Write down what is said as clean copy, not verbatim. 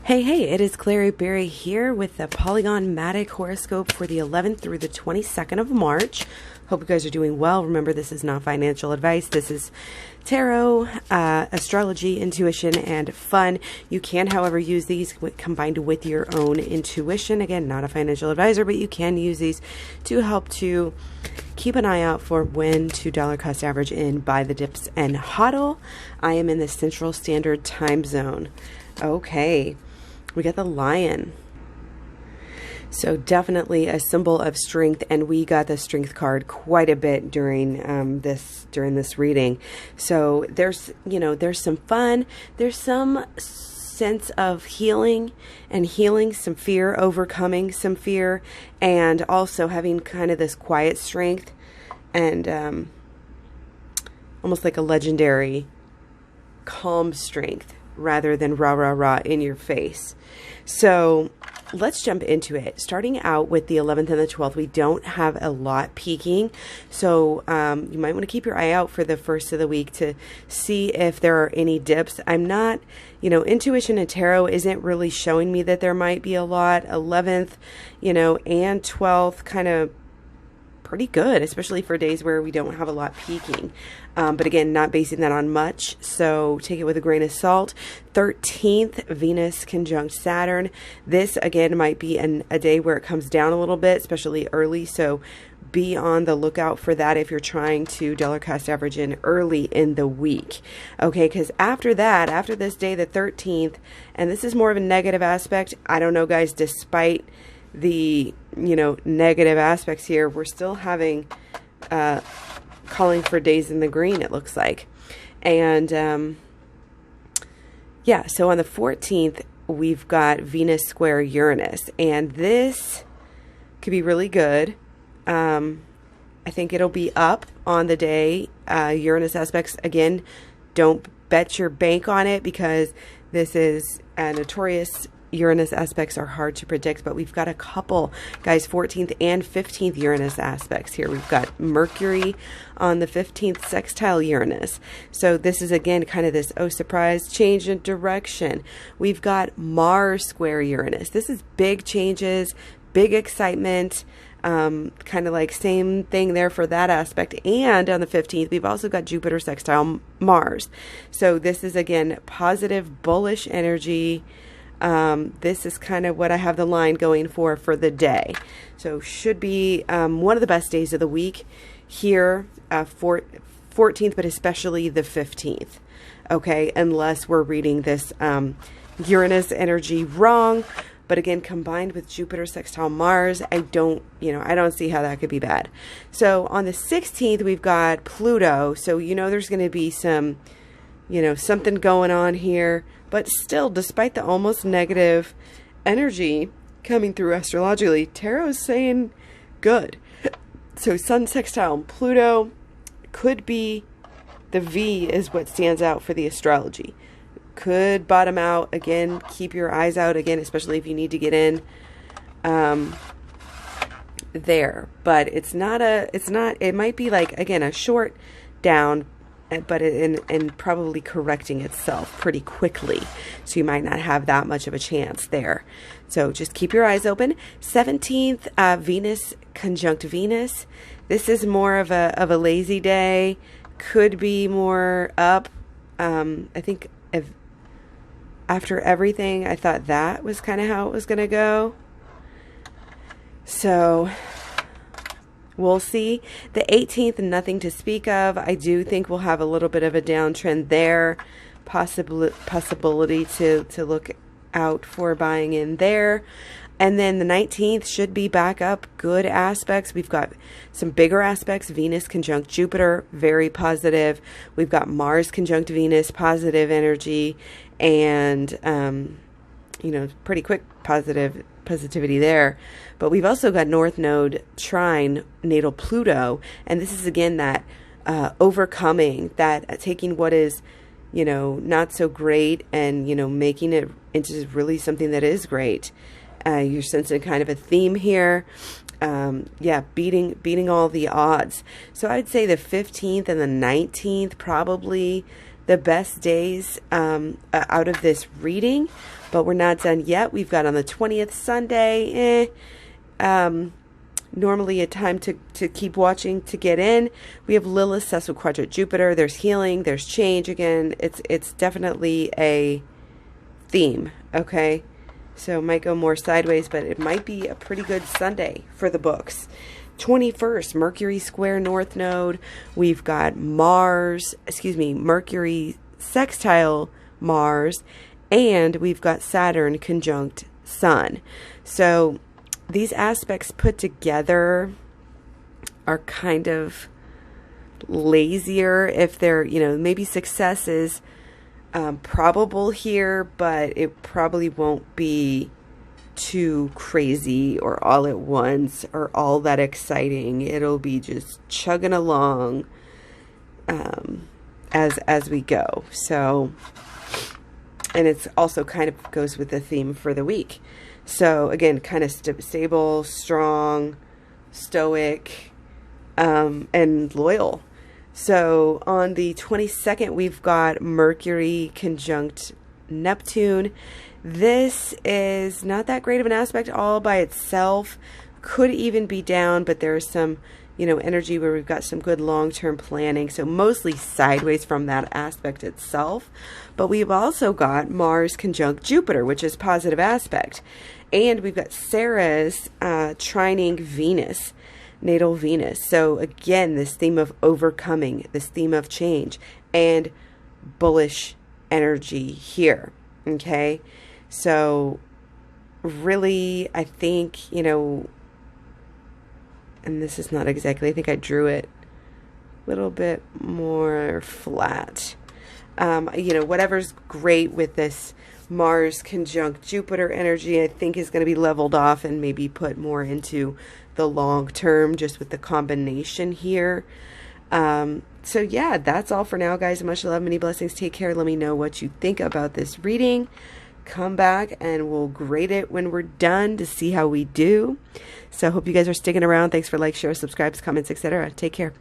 Hey, it is KlaireeBerry here with the Polygon MATIC horoscope for the 11th through the 22nd of March. Hope you guys are doing well. Remember, this is not financial advice. This is tarot, astrology, intuition, and fun. You can, however, use these combined with your own intuition. Again, not a financial advisor, but you can use these to help to keep an eye out for when to dollar cost average in, buy the dips, and hodl. I am in the Central Standard Time Zone. Okay. We got the lion. So definitely a symbol of strength, and we got the strength card quite a bit during this reading. So there's some fun, there's some sense of healing, some fear, overcoming some fear, and also having kind of this quiet strength and almost like a legendary calm strength rather than rah, rah, rah in your face. So let's jump into it. Starting out with the 11th and the 12th, we don't have a lot peaking. So you might want to keep your eye out for the first of the week to see if there are any dips. I'm not, intuition and tarot isn't really showing me that there might be a lot. 11th, and 12th kind of pretty good, especially for days where we don't have a lot peaking. But again, not basing that on much, so take it with a grain of salt. 13th, Venus conjunct Saturn. This, again, might be a day where it comes down a little bit, especially early, so be on the lookout for that if you're trying to dollar cost average in early in the week. Okay, because after that, after this day, the 13th, and this is more of a negative aspect, I don't know, guys, despite the negative aspects here, we're still having calling for days in the green, it looks like. And yeah, so on the 14th we've got Venus square Uranus, and this could be really good. I think it'll be up on the day. Uranus aspects, again, don't bet your bank on it because this is a notorious Uranus aspects are hard to predict, but we've got a couple, guys, 14th and 15th Uranus aspects here. We've got Mercury on the 15th sextile Uranus. So this is, again, kind of this, oh, surprise, change in direction. We've got Mars square Uranus. This is big changes, big excitement, kind of like same thing there for that aspect. And on the 15th, we've also got Jupiter sextile Mars. So this is, again, positive, bullish energy. This is kind of what I have the line going for the day. So should be one of the best days of the week here, 14th, but especially the 15th. Okay, unless we're reading this Uranus energy wrong. But again, combined with Jupiter sextile Mars, I don't see how that could be bad. So on the 16th, we've got Pluto. So there's going to be some, something going on here. But still, despite the almost negative energy coming through astrologically, tarot is saying good. So Sun sextile Pluto could be the V is what stands out for the astrology. Could bottom out again. Keep your eyes out again, especially if you need to get in there. But it might be like, again, a short down, but and probably correcting itself pretty quickly. So you might not have that much of a chance there. So just keep your eyes open. 17th, Venus conjunct Venus. This is more of a lazy day. Could be more up. I think after everything, I thought that was kind of how it was going to go. So we'll see. The 18th, nothing to speak of. I do think we'll have a little bit of a downtrend there. Possibility to look out for buying in there. And then the 19th should be back up. Good aspects. We've got some bigger aspects. Venus conjunct Jupiter, very positive. We've got Mars conjunct Venus, positive energy. And, pretty quick positivity there. But we've also got North Node trine natal Pluto, and this is, again, that overcoming, that taking what is not so great and making it into really something that is great. You're sensing kind of a theme here. Beating all the odds. So I'd say the 15th and the 19th probably the best days out of this reading, but we're not done yet. We've got on the 20th Sunday, normally a time to keep watching to get in. We have Lilith sextile quadrant Jupiter. There's healing, there's change again. It's definitely a theme, okay? So it might go more sideways, but it might be a pretty good Sunday for the books. 21st, Mercury square North Node. We've got Mercury sextile Mars, and we've got Saturn conjunct Sun. So these aspects put together are kind of lazier if they're, maybe success is probable here, but it probably won't be too crazy or all at once or all that exciting. It'll be just chugging along as we go. So, and it's also kind of goes with the theme for the week. So again, kind of stable, strong, stoic, and loyal. So on the 22nd, we've got Mercury conjunct Neptune. This is not that great of an aspect all by itself. Could even be down, but there's some, energy where we've got some good long-term planning. So mostly sideways from that aspect itself. But we've also got Mars conjunct Jupiter, which is positive aspect. And we've got Ceres trining Venus, natal Venus. So again, this theme of overcoming, this theme of change, and bullish energy here. Okay? So really, I think, and this is not exactly, I think I drew it a little bit more flat. Whatever's great with this Mars conjunct Jupiter energy, I think is going to be leveled off and maybe put more into the long term just with the combination here. So yeah, that's all for now, guys. Much love, many blessings. Take care. Let me know what you think about this reading. Come back and we'll grade it when we're done to see how we do. So I hope you guys are sticking around. Thanks for likes, shares, subscribes, comments, etc. Take care.